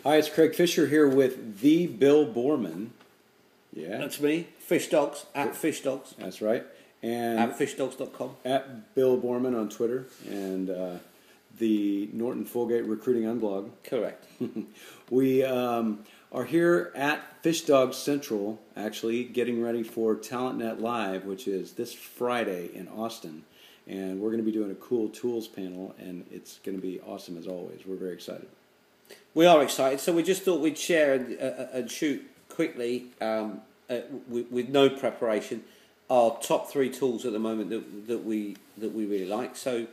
Hi, it's Craig Fisher here with the Bill Boorman. Yeah. That's me. Fish Dogs, at Fish Dogs. That's right. And at fishdogs.com. At Bill Boorman on Twitter. And the Norton Folgate Recruiting Unblog. Correct. We are here at Fish Dogs Central, actually, getting ready for TalentNet Live, which is this Friday in Austin. And we're going to be doing a cool tools panel, and it's going to be awesome as always. We're very excited. We are excited, so we just thought we'd share and shoot quickly, with no preparation, our top 3 tools at the moment that we really like. So,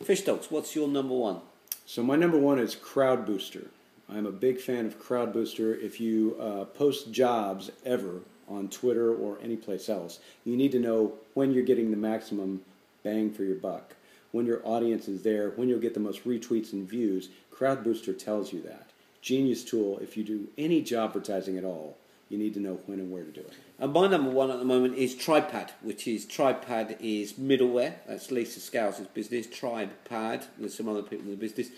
Fish Dogs, what's your number 1? So my number 1 is Crowd Booster. I'm a big fan of Crowd Booster. If you post jobs ever on Twitter or anyplace else, you need to know when you're getting the maximum bang for your buck, when your audience is there, when you'll get the most retweets and views. Crowd Booster tells you that. Genius tool. If you do any job advertising at all, you need to know when and where to do it. And my number 1 at the moment is TribePad, which is middleware. That's Lisa Scouse's business. TribePad. There's some other people in the business.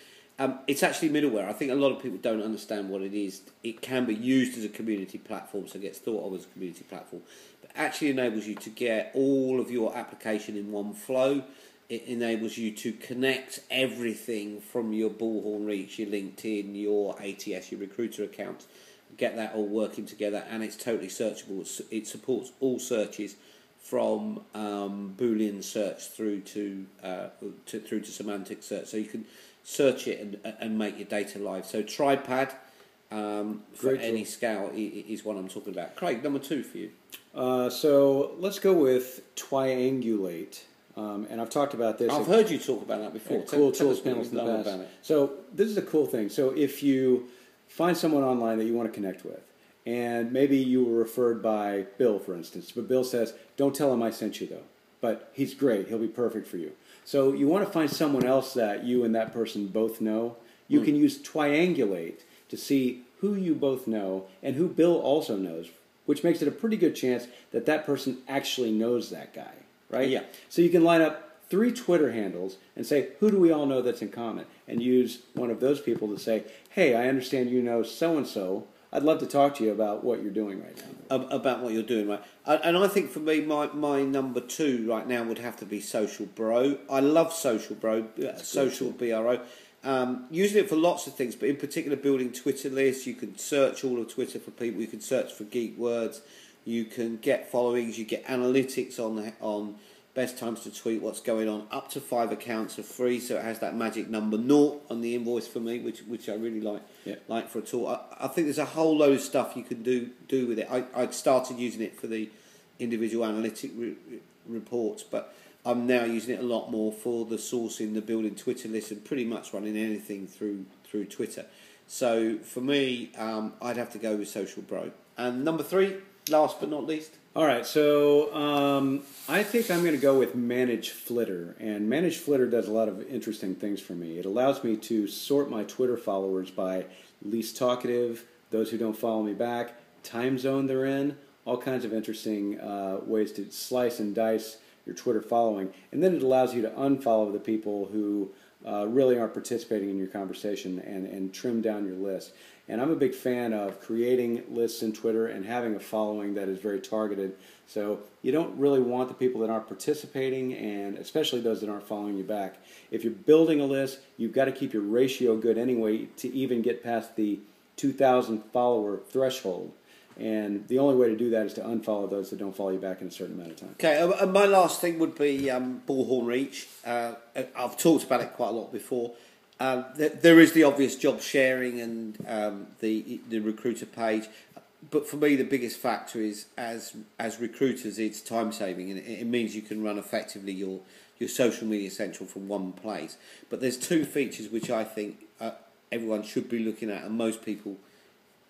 It's actually middleware. I think a lot of people don't understand what it is. It can be used as a community platform, so it gets thought of as a community platform. But actually enables you to get all of your application in one flow. It enables you to connect everything from your Bullhorn Reach, your LinkedIn, your ATS, your recruiter account. Get that all working together, and it's totally searchable. It supports all searches from Boolean search through to semantic search. So you can search it and make your data live. So TribePad for any scale is what I'm talking about. Craig, number 2 for you. So let's go with Triangulate. And I've talked about this. I've heard you talk about that before. Cool tools panels in the past. About it. So this is a cool thing. So if you find someone online that you want to connect with, and maybe you were referred by Bill, for instance, but Bill says, don't tell him I sent you, though. But he's great. He'll be perfect for you. So you want to find someone else that you and that person both know. You can use Triangulate to see who you both know and who Bill also knows, which makes it a pretty good chance that that person actually knows that guy. Right? Yeah. So you can line up 3 Twitter handles and say, who do we all know that's in common? And use one of those people to say, hey, I understand you know so-and-so. I'd love to talk to you about what you're doing right now. About what you're doing, right. And I think for me, my number 2 right now would have to be Social Bro. I love Social Bro, Social BRO. Using it for lots of things, but in particular building Twitter lists. You can search all of Twitter for people. You can search for geek words. You can get followings, you get analytics on best times to tweet, what's going on. Up to 5 accounts are free, so it has that magic number 0 on the invoice for me, which I really like for a tool. I think there's a whole load of stuff you can do with it. I started using it for the individual analytic reports, but I'm now using it a lot more for the sourcing, the building Twitter lists, and pretty much running anything through Twitter. So for me, I'd have to go with Social Bro. And number 3, last but not least. All right, so I think I'm going to go with ManageFlitter. And ManageFlitter does a lot of interesting things for me. It allows me to sort my Twitter followers by least talkative, those who don't follow me back, time zone they're in, all kinds of interesting ways to slice and dice your Twitter following. And then it allows you to unfollow the people who really aren't participating in your conversation and trim down your list. And I'm a big fan of creating lists in Twitter and having a following that is very targeted. So you don't really want the people that aren't participating, and especially those that aren't following you back. If you're building a list, you've got to keep your ratio good anyway to even get past the 2,000 follower threshold. And the only way to do that is to unfollow those that don't follow you back in a certain amount of time. Okay, and my last thing would be Bullhorn Reach. I've talked about it quite a lot before. There is the obvious job sharing and the recruiter page, but for me the biggest factor is as recruiters it's time saving, and it means you can run effectively your social media central from one place. But there's 2 features which I think everyone should be looking at, and most people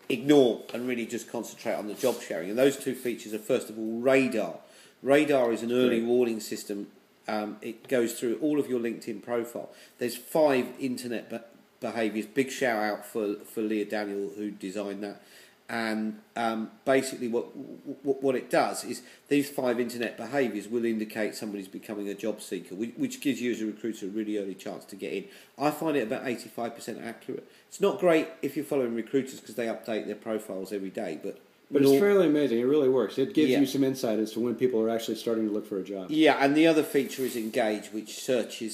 ignore and really just concentrate on the job sharing. And those 2 features are, first of all, Radar. Radar is an early warning system. It goes through all of your LinkedIn profile. There's 5 internet behaviours. Big shout out for Leah Daniel, who designed that. And basically what it does is these 5 internet behaviours will indicate somebody's becoming a job seeker, which gives you as a recruiter a really early chance to get in. I find it about 85% accurate. It's not great if you're following recruiters because they update their profiles every day, but it's fairly amazing. It really works. It gives you some insight as to when people are actually starting to look for a job. Yeah, and the other feature is Engage, which actually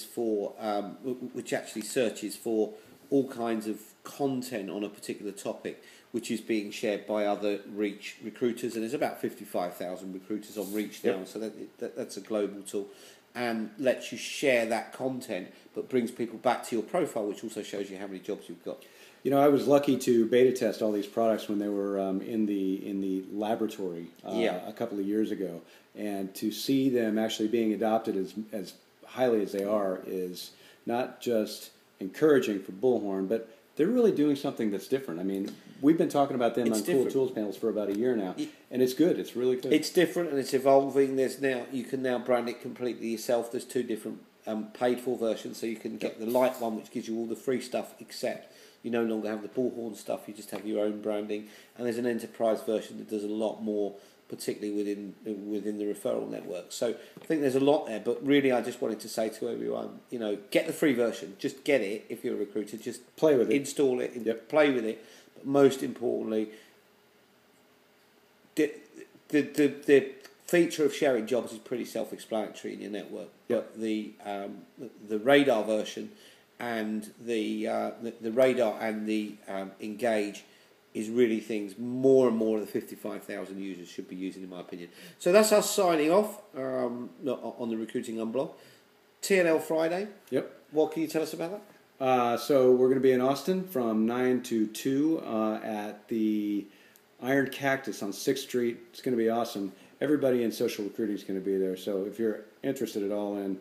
searches for all kinds of content on a particular topic, which is being shared by other Reach recruiters, and there's about 55,000 recruiters on Reach now, so that's a global tool, and lets you share that content, but brings people back to your profile, which also shows you how many jobs you've got. You know, I was lucky to beta test all these products when they were in the laboratory a couple of years ago, and to see them actually being adopted as highly as they are is not just encouraging for Bullhorn, but they're really doing something that's different. I mean, we've been talking about them on Cool Tools panels for about a year now, and it's good. It's really good. It's different and it's evolving. You can now brand it completely yourself. There's 2 different paid-for versions, so you can get the light one, which gives you all the free stuff, except you no longer have the Bullhorn stuff. You just have your own branding, and there's an enterprise version that does a lot more, particularly within the referral network. So I think there's a lot there, but really I just wanted to say to everyone, get the free version. Just get it if you're a recruiter. Just play with it, install it, and play with it. But most importantly, the feature of sharing jobs is pretty self-explanatory in your network. But the radar version and the radar and the Engage is really things more and more of the 55,000 users should be using, in my opinion. So that's us signing off on the Recruiting Unblog. TNL Friday. Yep. What can you tell us about that? So we're going to be in Austin from 9 to 2 at the Iron Cactus on 6th Street. It's going to be awesome. Everybody in social recruiting is going to be there. So if you're interested at all in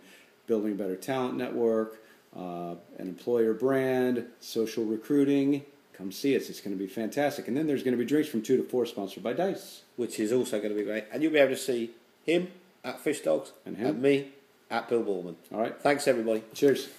building a better talent network, an employer brand, social recruiting, come see us. It's going to be fantastic. And then there's going to be drinks from 2 to 4 sponsored by Dice. Which is also going to be great. And you'll be able to see him at Fish Dogs and me at Bill Boorman. All right. Thanks, everybody. Cheers.